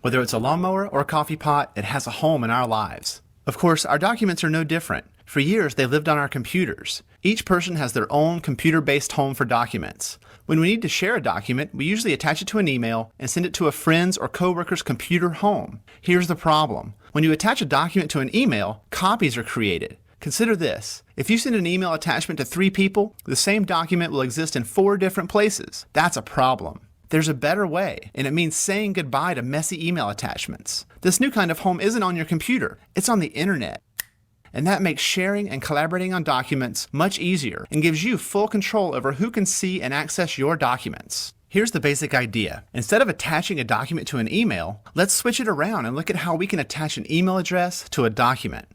Whether it's a lawnmower or a coffee pot, it has a home in our lives. Of course, our documents are no different. For years, they lived on our computers. Each person has their own computer-based home for documents. When we need to share a document, we usually attach it to an email and send it to a friend's or coworker's computer home. Here's the problem. When you attach a document to an email, copies are created. Consider this. If you send an email attachment to 3 people, the same document will exist in 4 different places. That's a problem. There's a better way, and it means saying goodbye to messy email attachments. This new kind of home isn't on your computer, it's on the internet. And that makes sharing and collaborating on documents much easier and gives you full control over who can see and access your documents. Here's the basic idea. Instead of attaching a document to an email, let's switch it around and look at how we can attach an email address to a document.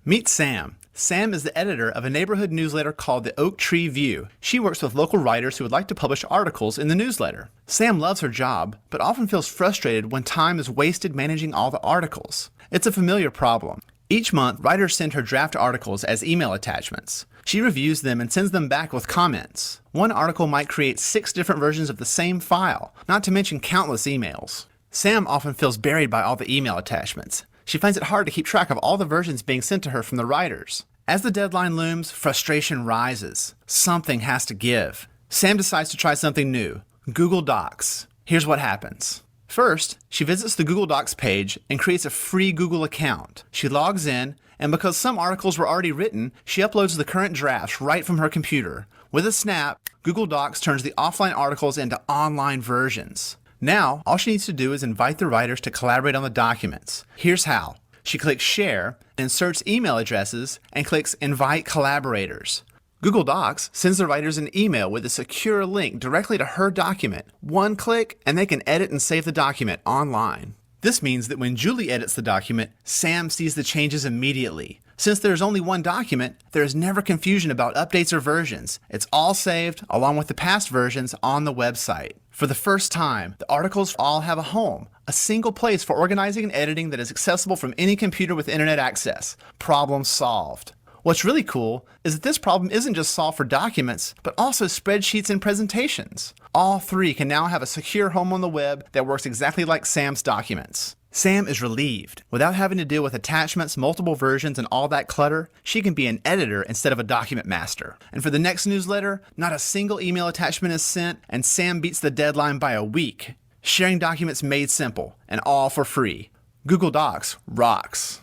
Meet Sam. Sam is the editor of a neighborhood newsletter called the Oak Tree View. She works with local writers who would like to publish articles in the newsletter. Sam loves her job, but often feels frustrated when time is wasted managing all the articles. It's a familiar problem. Each month, writers send her draft articles as email attachments. She reviews them and sends them back with comments. One article might create 6 different versions of the same file, not to mention countless emails. Sam often feels buried by all the email attachments. She finds it hard to keep track of all the versions being sent to her from the writers. As the deadline looms, frustration rises. Something has to give. Sam decides to try something new, Google Docs. Here's what happens. First, she visits the Google Docs page and creates a free Google account. She logs in, and because some articles were already written, she uploads the current drafts right from her computer. With a snap, Google Docs turns the offline articles into online versions. Now, all she needs to do is invite the writers to collaborate on the documents. Here's how. She clicks Share, inserts email addresses, and clicks Invite Collaborators. Google Docs sends the writers an email with a secure link directly to her document. One click, and they can edit and save the document online. This means that when Julie edits the document, Sam sees the changes immediately. Since there's only one document, there is never confusion about updates or versions. It's all saved, along with the past versions, on the website. For the first time, the articles all have a home, a single place for organizing and editing that is accessible from any computer with internet access. Problem solved. What's really cool is that this problem isn't just solved for documents, but also spreadsheets and presentations. All 3 can now have a secure home on the web that works exactly like Sam's documents. Sam is relieved. Without having to deal with attachments, multiple versions, and all that clutter, she can be an editor instead of a document master. And for the next newsletter, not a single email attachment is sent, and Sam beats the deadline by a week. Sharing documents made simple, and all for free. Google Docs rocks.